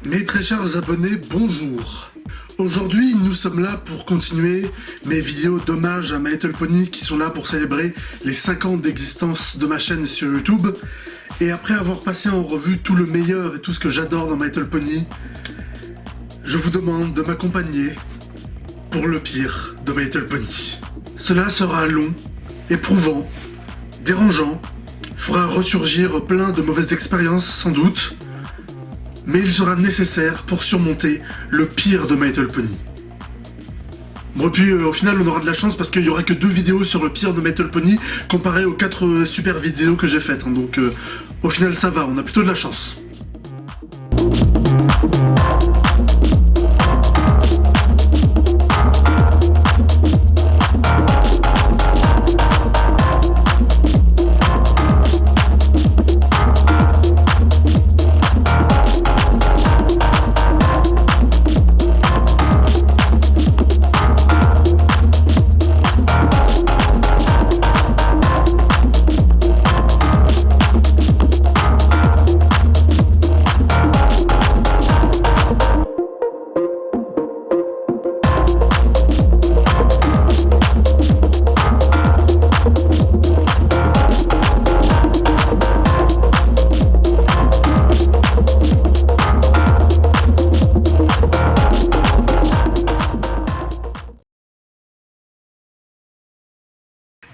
Mes très chers abonnés, bonjour. Aujourd'hui, nous sommes là pour continuer mes vidéos d'hommage à My Little Pony qui sont là pour célébrer les 5 ans d'existence de ma chaîne sur YouTube. Et après avoir passé en revue tout le meilleur et tout ce que j'adore dans My Little Pony, je vous demande de m'accompagner pour le pire de My Little Pony. Cela sera long, éprouvant, dérangeant, fera ressurgir plein de mauvaises expériences sans doute, mais il sera nécessaire pour surmonter le pire de My Little Pony. Bon, et puis au final on aura de la chance parce qu'il y aura que 2 vidéos sur le pire de My Little Pony comparé aux 4 super vidéos que j'ai faites, hein, donc au final ça va, on a plutôt de la chance.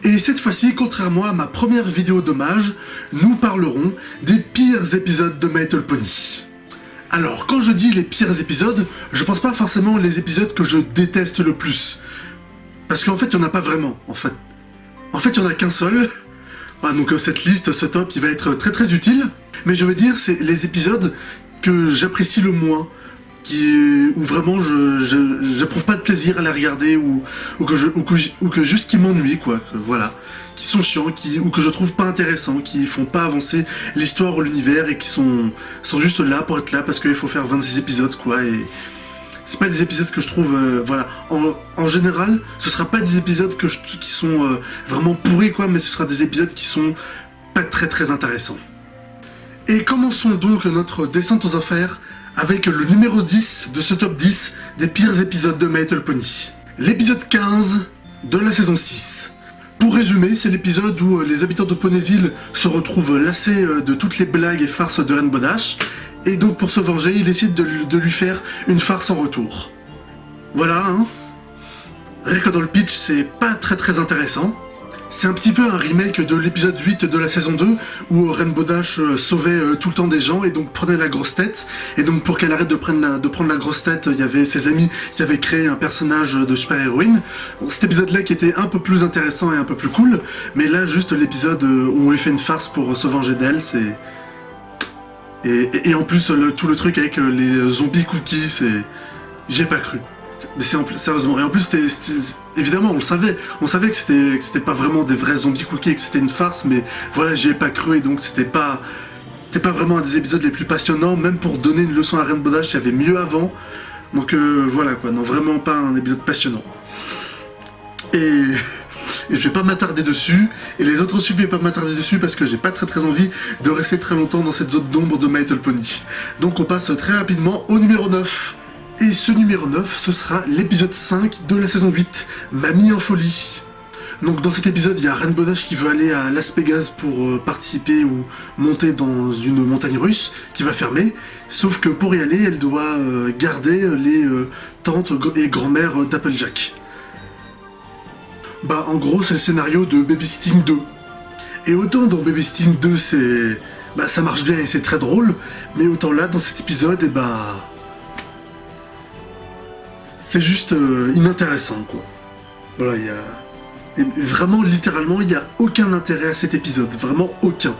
Et cette fois-ci, contrairement à ma première vidéo d'hommage, nous parlerons des pires épisodes de My Little Pony. Alors, quand je dis les pires épisodes, je pense pas forcément les épisodes que je déteste le plus. Parce qu'en fait, il n'y en a pas vraiment, en fait. En fait, il n'y en a qu'un seul. Voilà, donc cette liste, ce top, il va être très très utile. Mais je veux dire, c'est les épisodes que j'apprécie le moins. Où vraiment j'éprouve pas de plaisir à les regarder ou que juste qui m'ennuient quoi, voilà, qui sont chiants, ou que je trouve pas intéressants, qui font pas avancer l'histoire ou l'univers et qui sont juste là pour être là parce qu'il faut faire 26 épisodes quoi, et c'est pas des épisodes que je trouve voilà, en général ce sera pas des épisodes qui sont vraiment pourris quoi, mais ce sera des épisodes qui sont pas très très intéressants. Et commençons donc notre descente aux enfers avec le numéro 10 de ce top 10 des pires épisodes de My Little Pony. L'épisode 15 de la saison 6. Pour résumer, c'est l'épisode où les habitants de Ponyville se retrouvent lassés de toutes les blagues et farces de Rainbow Dash, et donc pour se venger, ils décident de lui faire une farce en retour. Voilà, hein. Rien que dans le pitch, c'est pas très très intéressant. C'est un petit peu un remake de l'épisode 8 de la saison 2 où Rainbow Dash sauvait tout le temps des gens et donc prenait la grosse tête. Et donc pour qu'elle arrête de prendre la grosse tête, il y avait ses amis qui avaient créé un personnage de super-héroïne. Bon, cet épisode-là qui était un peu plus intéressant et un peu plus cool, mais là juste l'épisode où on lui fait une farce pour se venger d'elle, c'est... Et en plus tout le truc avec les zombies cookies, c'est... J'ai pas cru. Mais sérieusement, et en plus évidemment on savait que c'était pas vraiment des vrais zombies cookies et que c'était une farce, mais voilà, j'y ai pas cru et donc c'était pas vraiment un des épisodes les plus passionnants, même pour donner une leçon à Rainbow Dash, il y avait mieux avant, donc voilà quoi, non, vraiment pas un épisode passionnant. Et je vais pas m'attarder dessus, et les autres aussi je vais pas m'attarder dessus parce que j'ai pas très très envie de rester très longtemps dans cette zone d'ombre de My Little Pony. Donc on passe très rapidement au numéro 9. Et ce numéro 9, ce sera l'épisode 5 de la saison 8, Mamie en folie. Donc dans cet épisode, il y a Rainbow Dash qui veut aller à Las Vegas pour participer ou monter dans une montagne russe qui va fermer. Sauf que pour y aller, elle doit garder les tantes et grand-mères d'Applejack. Bah en gros, c'est le scénario de Babysitting 2. Et autant dans Babysitting 2, c'est... bah ça marche bien et c'est très drôle, mais autant là, dans cet épisode, et bah... c'est juste inintéressant quoi. Voilà, il y a... et vraiment, littéralement, il n'y a aucun intérêt à cet épisode. Vraiment aucun.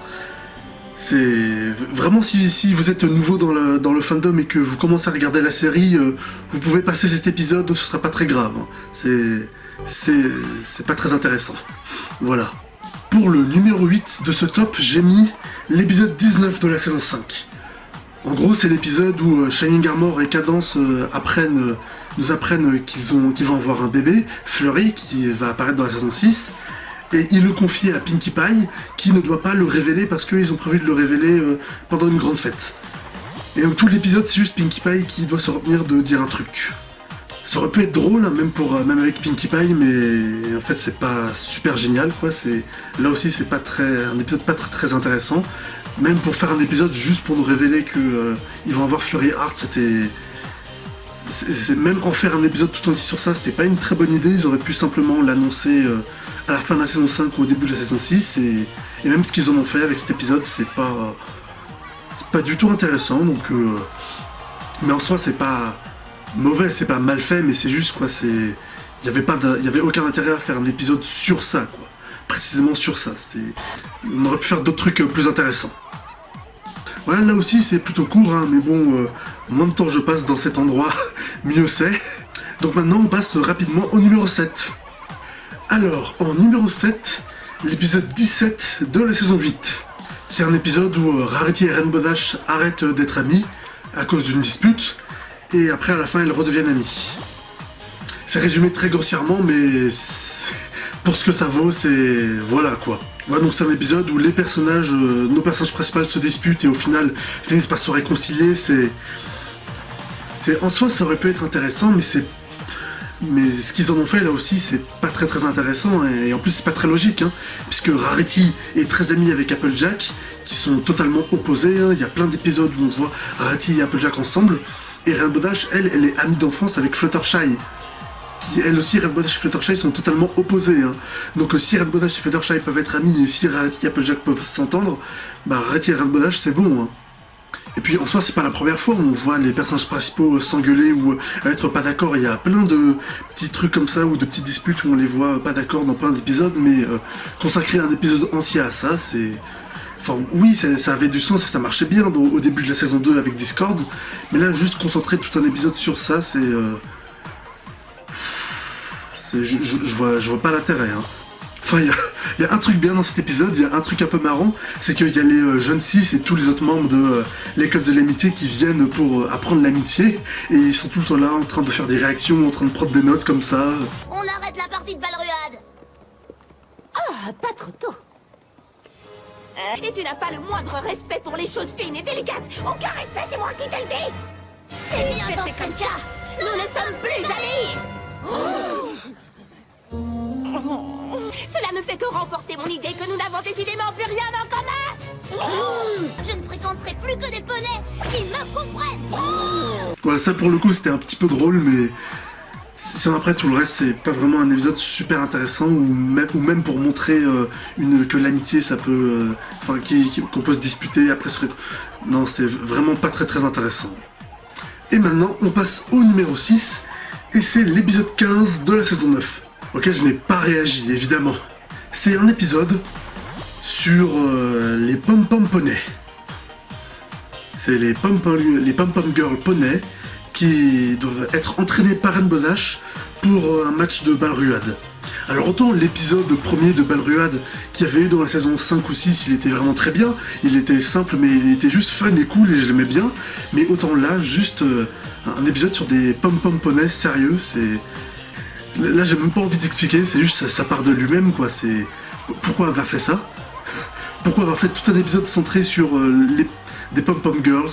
C'est... Vraiment, si vous êtes nouveau dans le fandom et que vous commencez à regarder la série, vous pouvez passer cet épisode, ce sera pas très grave. C'est pas très intéressant. Voilà. Pour le numéro 8 de ce top, j'ai mis l'épisode 19 de la saison 5. En gros, c'est l'épisode où Shining Armor et Cadence nous apprennent qu'ils vont avoir un bébé, Fleury, qui va apparaître dans la saison 6, et ils le confient à Pinkie Pie, qui ne doit pas le révéler parce qu'ils ont prévu de le révéler pendant une grande fête. Et donc tout l'épisode c'est juste Pinkie Pie qui doit se retenir de dire un truc. Ça aurait pu être drôle, hein, même avec Pinkie Pie, mais en fait c'est pas super génial, quoi. Là aussi c'est un épisode pas très intéressant. Même pour faire un épisode juste pour nous révéler que ils vont avoir Fury Heart, même en faire un épisode tout entier sur ça, c'était pas une très bonne idée. Ils auraient pu simplement l'annoncer à la fin de la saison 5 ou au début de la saison 6, et même ce qu'ils en ont fait avec cet épisode, c'est pas du tout intéressant. Donc, mais en soi, c'est pas mauvais, c'est pas mal fait, mais c'est juste quoi, il y avait aucun intérêt à faire un épisode sur ça, quoi. Précisément sur ça. On aurait pu faire d'autres trucs plus intéressants. Voilà, là aussi c'est plutôt court, hein, mais bon, moins de temps je passe dans cet endroit, mieux c'est. Donc maintenant on passe rapidement au numéro 7. Alors, en numéro 7, l'épisode 17 de la saison 8. C'est un épisode où Rarity et Rainbow Dash arrêtent d'être amis à cause d'une dispute, et après à la fin elles redeviennent amies. C'est résumé très grossièrement, mais pour ce que ça vaut, voilà quoi. Voilà, donc c'est un épisode où nos personnages principaux se disputent et au final finissent par se réconcilier. En soi ça aurait pu être intéressant, mais ce qu'ils en ont fait là aussi c'est pas très intéressant, et en plus c'est pas très logique, hein, puisque Rarity est très amie avec Applejack, qui sont totalement opposés, hein. Il y a plein d'épisodes où on voit Rarity et Applejack ensemble, et Rainbow Dash, elle est amie d'enfance avec Fluttershy. Elle aussi, Rainbow Dash et Fluttershy sont totalement opposés, hein. Donc si Rainbow Dash et Fluttershy peuvent être amis, et si Rarity et Applejack peuvent s'entendre, bah Rarity et Rainbow Dash c'est bon, hein. Et puis en soi c'est pas la première fois où on voit les personnages principaux s'engueuler ou être pas d'accord. Il y a plein de petits trucs comme ça, ou de petites disputes où on les voit pas d'accord dans plein d'épisodes, mais consacrer un épisode entier à ça, Enfin oui, ça avait du sens et ça marchait bien au début de la saison 2 avec Discord, mais là juste concentrer tout un épisode sur ça, je vois pas l'intérêt, hein. Enfin, il y a un truc bien dans cet épisode, il y a un truc un peu marrant, c'est qu'il y a les jeunes 6 et tous les autres membres de l'école de l'amitié qui viennent pour apprendre l'amitié, et ils sont tout le temps là en train de faire des réactions, en train de prendre des notes comme ça. On arrête la partie de Balruade. Ah, pas trop tôt. Et tu n'as pas le moindre respect pour les choses fines et délicates. Aucun respect, c'est moi qui te le dis. T'es bien dans ce cas. Nous ne sommes plus amis. Cela ne fait que renforcer mon idée que nous n'avons décidément plus rien en commun. Je ne fréquenterai plus que des poneys qui me comprennent. Voilà, ça pour le coup c'était un petit peu drôle, mais sinon après tout le reste c'est pas vraiment un épisode super intéressant, ou même pour montrer que l'amitié ça peut... qu'on peut se disputer après Non, c'était vraiment pas très intéressant. Et maintenant on passe au numéro 6, et c'est l'épisode 15 de la saison 9. Auquel je n'ai pas réagi, évidemment. C'est un épisode sur les pom-pom poneys. C'est les pom-pom girls poneys qui doivent être entraînés par Rainbow Dash pour un match de Balruade. Alors autant l'épisode premier de Balruade qu'il y avait eu dans la saison 5 ou 6, il était vraiment très bien, il était simple mais il était juste fun et cool et je l'aimais bien, mais autant là, juste un épisode sur des pom-pom poneys sérieux, Là, j'ai même pas envie d'expliquer, c'est juste ça part de lui-même, quoi. Pourquoi avoir fait ça? Pourquoi avoir fait tout un épisode centré sur des pom-pom girls?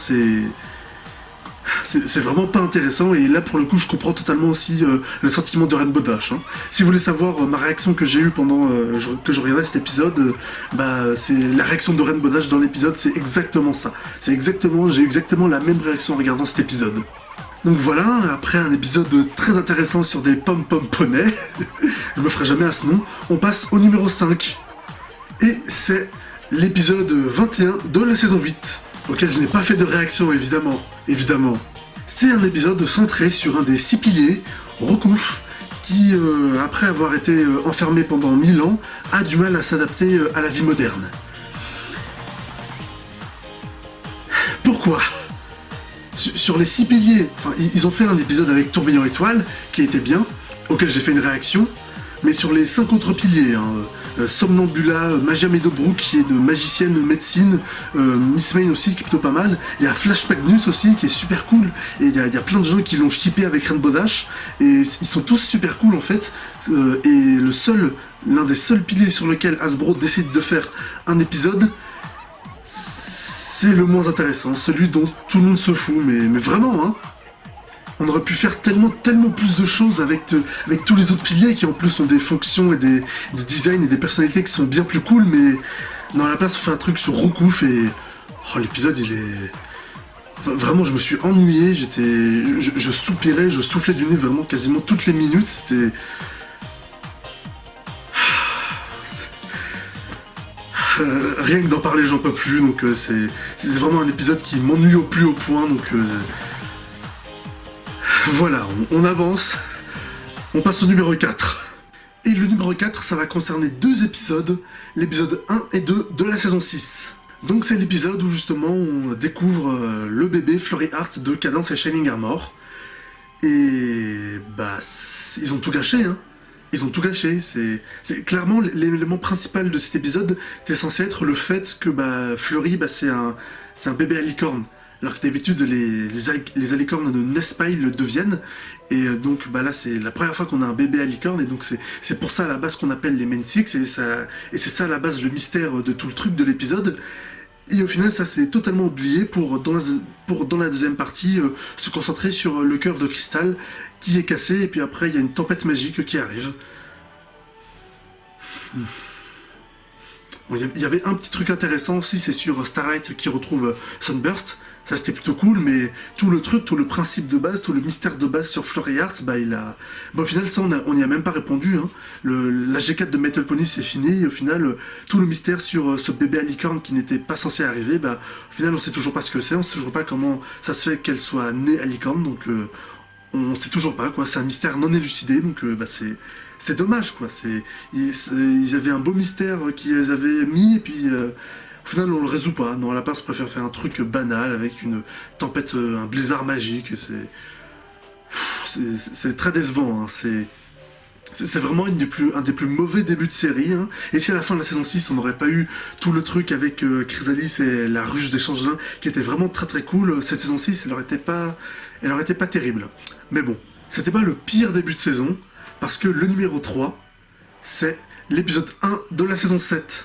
C'est vraiment pas intéressant, et là pour le coup je comprends totalement aussi le sentiment de Rainbow Dash, hein. Si vous voulez savoir ma réaction que j'ai eue pendant que je regardais cet épisode, c'est la réaction de Rainbow Dash dans l'épisode, c'est exactement ça. J'ai eu exactement la même réaction en regardant cet épisode. Donc voilà, après un épisode très intéressant sur des pom-pom poneys, je me ferai jamais à ce nom, on passe au numéro 5. Et c'est l'épisode 21 de la saison 8, auquel je n'ai pas fait de réaction évidemment. C'est un épisode centré sur un des 6 piliers, Rokouf, qui, après avoir été enfermé pendant 1000 ans, a du mal à s'adapter à la vie moderne. Pourquoi ? Sur les 6 piliers, ils ont fait un épisode avec Tourbillon Étoile, qui était bien, auquel j'ai fait une réaction, mais sur les 5 autres piliers, Somnambula, Magia Meadowbrook, qui est de magicienne médecine, Miss Main aussi, qui est plutôt pas mal, il y a Flash Magnus aussi, qui est super cool, et il y a plein de gens qui l'ont shippé avec Rainbow Dash, et ils sont tous super cool en fait, et l'un des seuls piliers sur lequel Hasbro décide de faire un épisode, c'est le moins intéressant, celui dont tout le monde se fout, mais vraiment, hein. On aurait pu faire tellement plus de choses avec tous les autres piliers qui en plus ont des fonctions et des designs et des personnalités qui sont bien plus cool, mais dans la place on fait un truc sur Roukouf et... Oh, l'épisode il est... Vraiment je me suis ennuyé, je soupirais, je soufflais du nez vraiment quasiment toutes les minutes, c'était... Rien que d'en parler j'en peux plus, donc c'est vraiment un épisode qui m'ennuie au plus haut point, donc... Voilà, on avance, on passe au numéro 4. Et le numéro 4, ça va concerner 2 épisodes, l'épisode 1 et 2 de la saison 6. Donc c'est l'épisode où justement on découvre le bébé Flurry Heart de Cadence et Shining Armor. Et bah, ils ont tout gâché, hein. Ils ont tout gâché, c'est clairement l'élément principal de cet épisode, c'est censé être le fait que bah, Flurry, bah, c'est un bébé à licorne. Alors que d'habitude, les alicornes ne naissent pas, ils le deviennent. Et donc bah là, c'est la première fois qu'on a un bébé à licorne. Et donc c'est pour ça à la base qu'on appelle les Main Six. Et c'est ça à la base le mystère de tout le truc de l'épisode. Et au final, ça c'est totalement oublié pour dans la deuxième partie, se concentrer sur le cœur de cristal qui est cassé. Et puis après, il y a une tempête magique qui arrive. Bon, il y avait un petit truc intéressant aussi, c'est sur Starlight qui retrouve Sunburst. Ça c'était plutôt cool, mais tout le truc, tout le principe de base, tout le mystère de base sur Flurry Heart, bah il a... Bon, au final, ça on n'y a même pas répondu, hein. La G4 de Metal Pony c'est fini, et au final, tout le mystère sur ce bébé à licorne qui n'était pas censé arriver, bah au final on sait toujours pas ce que c'est, on sait toujours pas comment ça se fait qu'elle soit née à licorne, donc on sait toujours pas, quoi, c'est un mystère non élucidé, donc bah c'est dommage, quoi, ils avaient un beau mystère qu'ils avaient mis, et puis... Au final, on le résout pas. Non, à la place, on préfère faire un truc banal avec une tempête, un blizzard magique. C'est très décevant. Hein. C'est vraiment un des plus mauvais débuts de série. Hein. Et si à la fin de la saison 6, on n'aurait pas eu tout le truc avec Chrysalis et la ruche des changelins, qui était vraiment très cool, cette saison 6, elle aurait été pas terrible. Mais bon, c'était pas le pire début de saison, parce que le numéro 3, c'est l'épisode 1 de la saison 7.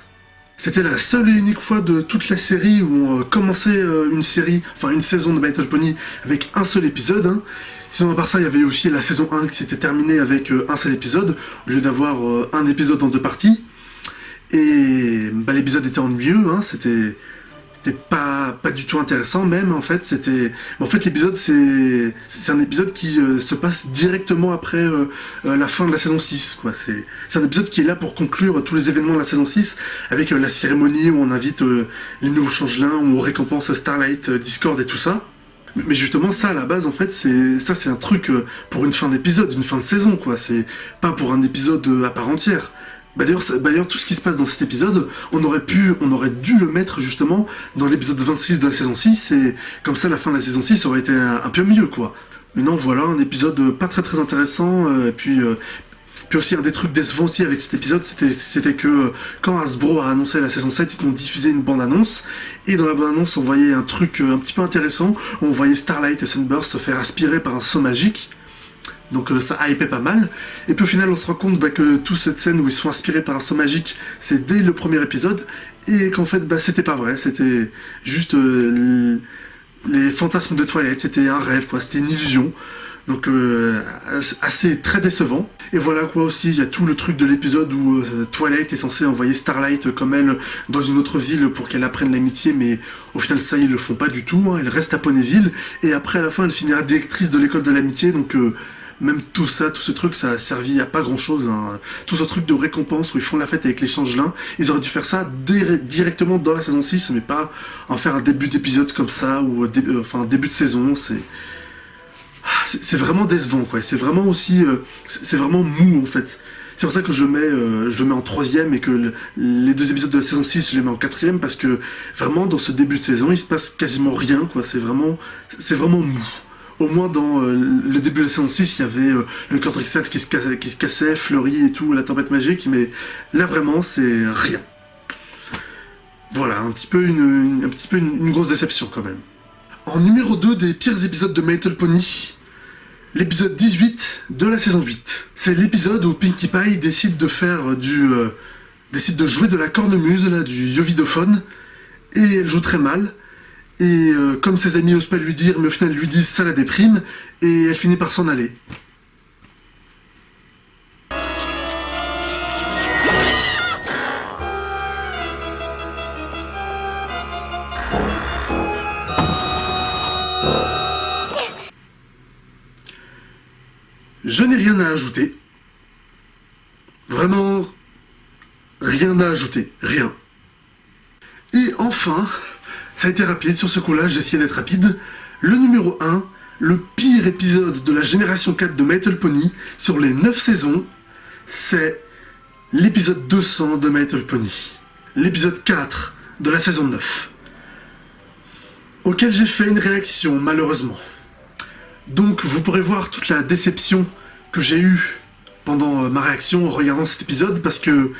C'était la seule et unique fois de toute la série où on commençait une saison de My Little Pony avec un seul épisode. Hein. Sinon, à part ça, il y avait aussi la saison 1 qui s'était terminée avec un seul épisode, au lieu d'avoir un épisode en 2 parties. Et bah, l'épisode était ennuyeux, hein, c'était pas du tout intéressant même, en fait. L'épisode, c'est un épisode qui se passe directement après la fin de la saison 6, quoi. C'est un épisode qui est là pour conclure tous les événements de la saison 6, avec la cérémonie où on invite les nouveaux changelins, où on récompense Starlight, Discord et tout ça. Mais justement, ça, à la base, en fait, c'est un truc pour une fin d'épisode, une fin de saison, quoi. C'est pas pour un épisode à part entière. D'ailleurs, tout ce qui se passe dans cet épisode, on aurait dû le mettre justement dans l'épisode 26 de la saison 6, et comme ça, la fin de la saison 6 aurait été un peu mieux, quoi. Mais non, voilà, un épisode pas très intéressant, et puis aussi, un des trucs décevants aussi avec cet épisode, c'était que quand Hasbro a annoncé la saison 7, ils ont diffusé une bande-annonce, et dans la bande-annonce, on voyait un truc un petit peu intéressant, on voyait Starlight et Sunburst se faire aspirer par un saut magique. Donc ça hypait pas mal, et puis au final on se rend compte que toute cette scène où ils se font inspirer par un saut magique, c'est dès le premier épisode, et qu'en fait c'était pas vrai, c'était juste les fantasmes de Twilight, c'était un rêve, quoi, c'était une illusion. Donc très décevant. Et voilà, quoi, aussi, il y a tout le truc de l'épisode où Twilight est censé envoyer Starlight comme elle dans une autre ville pour qu'elle apprenne l'amitié, mais au final ça ils le font pas du tout, hein. Elle reste à Ponyville, et après à la fin elle finira directrice de l'école de l'amitié, donc même tout ce truc, ça a servi à pas grand chose, hein. Tout ce truc de récompense où ils font la fête avec les changelins, ils auraient dû faire ça directement dans la saison 6, mais pas en faire un début d'épisode comme ça, ou un début de saison, c'est vraiment décevant, quoi. C'est vraiment aussi, c'est vraiment mou, en fait. C'est pour ça que je le mets en 3ème, et que les 2 épisodes de la saison 6, je les mets en 4ème, parce que vraiment, dans ce début de saison, il se passe quasiment rien, quoi. C'est vraiment mou. Au moins dans le début de la saison 6, il y avait le cœur de cristal qui se cassait, Flurry et tout, la tempête magique, mais là vraiment c'est rien. Voilà, un petit peu une grosse déception quand même. En numéro 2 des pires épisodes de My Little Pony, l'épisode 18 de la saison 8. C'est l'épisode où Pinkie Pie décide de faire décide de jouer de la cornemuse, là, du yovidophone, et elle joue très mal. et comme ses amis osent pas lui dire, mais au final lui disent ça la déprime, et elle finit par s'en aller. Je n'ai rien à ajouter. Vraiment, rien à ajouter. Rien. Et enfin, ça a été rapide sur ce coup-là, j'ai essayé d'être rapide. Le numéro 1, le pire épisode de la génération 4 de My Little Pony sur les 9 saisons, c'est l'épisode 200 de My Little Pony. L'épisode 4 de la saison 9. Auquel j'ai fait une réaction, malheureusement. Donc vous pourrez voir toute la déception que j'ai eue pendant ma réaction en regardant cet épisode, parce que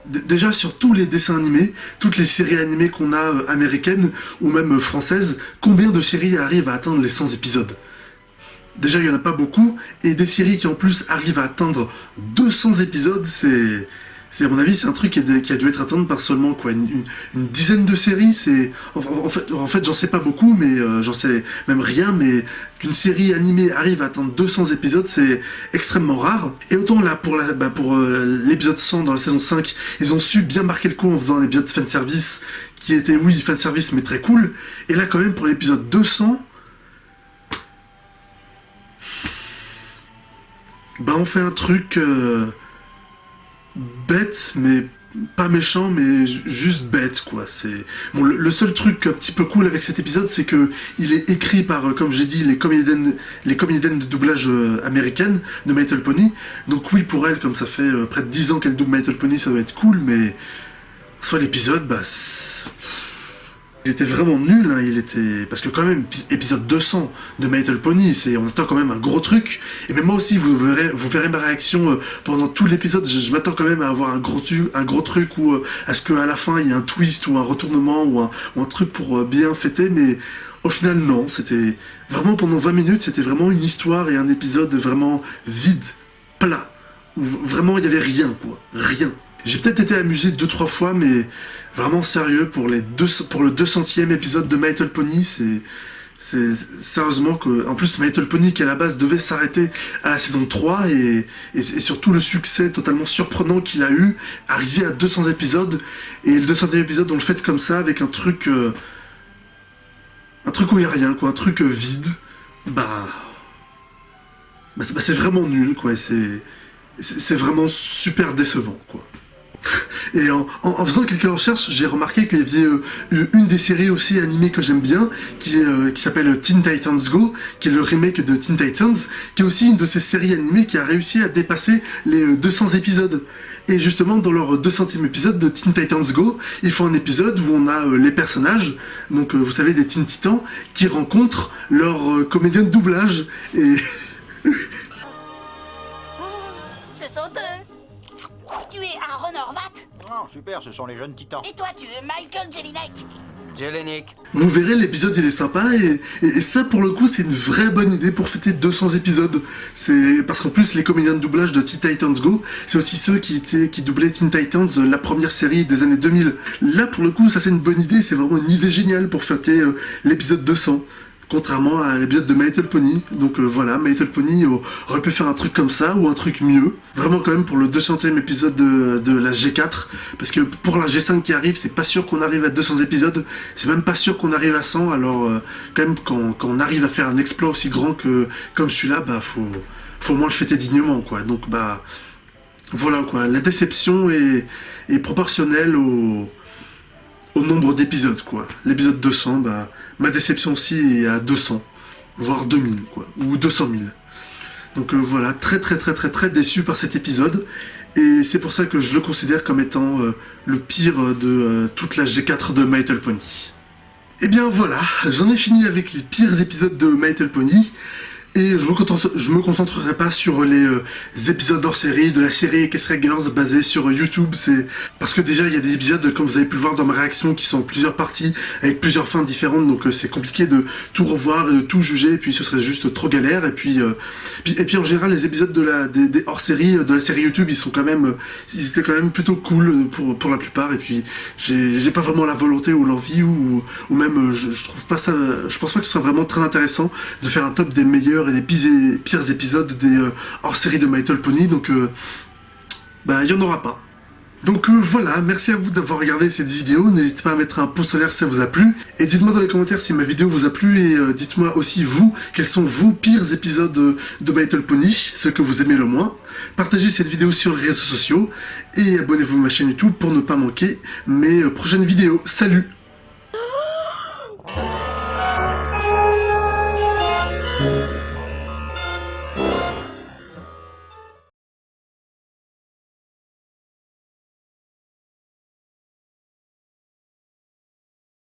déjà sur tous les dessins animés, toutes les séries animées qu'on a américaines ou même françaises, combien de séries arrivent à atteindre les 100 épisodes? Déjà il n'y en a pas beaucoup, et des séries qui en plus arrivent à atteindre 200 épisodes, c'est à mon avis c'est un truc qui a dû être atteint par seulement quoi, une dizaine de séries. C'est en fait j'en sais pas beaucoup, mais j'en sais même rien, mais qu'une série animée arrive à atteindre 200 épisodes, c'est extrêmement rare. Et autant là pour l'épisode 100 dans la saison 5, ils ont su bien marquer le coup en faisant un épisode fanservice qui était, oui, fanservice mais très cool. Et là quand même pour l'épisode 200, on fait un truc bête, mais pas méchant, mais juste bête, quoi. C'est bon, le seul truc un petit peu cool avec cet épisode, c'est que il est écrit par, comme j'ai dit, les comédiennes de doublage américaines de My Little Pony. Donc oui, pour elle, comme ça fait près de 10 ans qu'elle double My Little Pony, ça doit être cool, mais soit l'épisode, il était vraiment nul, hein, parce que quand même, épisode 200 de My Little Pony, on attend quand même un gros truc, et même moi aussi, vous verrez ma réaction pendant tout l'épisode, je m'attends quand même à avoir un gros truc, ou à ce qu'à la fin, il y ait un twist, ou un retournement, ou un truc pour bien fêter, mais au final, non, c'était vraiment, pendant 20 minutes, c'était vraiment une histoire et un épisode vraiment vide, plat, où vraiment, il n'y avait rien, quoi, rien. J'ai peut-être été amusé 2-3 fois, mais vraiment sérieux, pour le 200e épisode de My Little Pony, c'est sérieusement que... En plus, My Little Pony, qui à la base devait s'arrêter à la saison 3, et surtout le succès totalement surprenant qu'il a eu, arrivé à 200 épisodes, et le 200e épisode, on le fait comme ça, avec un truc où il n'y a rien, quoi, un truc vide, c'est vraiment nul, quoi, c'est vraiment super décevant, quoi. Et en faisant quelques recherches, j'ai remarqué qu'il y avait une des séries aussi animées que j'aime bien, qui s'appelle Teen Titans Go, qui est le remake de Teen Titans, qui est aussi une de ces séries animées qui a réussi à dépasser les 200 épisodes. Et justement, dans leur 200e épisode de Teen Titans Go, ils font un épisode où on a les personnages, donc vous savez, des Teen Titans, qui rencontrent leur comédien de doublage, et... Ce sont eux. Tu es Aaron Horvat. Oh, super, ce sont les jeunes titans. Et toi, tu es Michael Jelinek. Jelinek. Vous verrez, l'épisode il est sympa, et ça pour le coup c'est une vraie bonne idée pour fêter 200 épisodes. C'est parce qu'en plus les comédiens de doublage de Teen Titans Go, c'est aussi ceux qui doublaient Teen Titans, la première série des années 2000. Là pour le coup ça c'est une bonne idée, c'est vraiment une idée géniale pour fêter l'épisode 200. Contrairement à l'épisode de My Little Pony. Donc voilà, My Little Pony aurait pu faire un truc comme ça, ou un truc mieux. Vraiment quand même pour le 200e épisode de la G4. Parce que pour la G5 qui arrive, c'est pas sûr qu'on arrive à 200 épisodes. C'est même pas sûr qu'on arrive à 100. Alors quand même, quand on arrive à faire un exploit aussi grand comme celui-là, faut au moins le fêter dignement, quoi. Donc voilà, quoi. La déception est proportionnelle au nombre d'épisodes, quoi. L'épisode 200, ma déception aussi est à 200, voire 2000, quoi, ou 200 000. Donc voilà, très très très très très déçu par cet épisode, et c'est pour ça que je le considère comme étant le pire de toute la G4 de My Little Pony. Et bien voilà, j'en ai fini avec les pires épisodes de My Little Pony, Et je me concentrerai pas sur les épisodes hors série de la série Castle Girls basée sur YouTube. C'est parce que déjà il y a des épisodes, comme vous avez pu le voir dans ma réaction, qui sont en plusieurs parties avec plusieurs fins différentes, donc c'est compliqué de tout revoir et de tout juger, et puis ce serait juste trop galère. Et puis en général les épisodes des hors série de la série YouTube, ils étaient quand même plutôt cool pour la plupart. Et puis j'ai pas vraiment la volonté ou l'envie ou même je trouve pas ça, je pense pas que ce sera vraiment très intéressant de faire un top des meilleurs et des pires épisodes des hors-série de My Little Pony, donc il y en aura pas. Donc voilà, merci à vous d'avoir regardé cette vidéo, n'hésitez pas à mettre un pouce en l'air si ça vous a plu, et dites-moi dans les commentaires si ma vidéo vous a plu, et dites-moi aussi vous, quels sont vos pires épisodes de My Little Pony, ceux que vous aimez le moins. Partagez cette vidéo sur les réseaux sociaux, et abonnez-vous à ma chaîne YouTube pour ne pas manquer mes prochaines vidéos. Salut!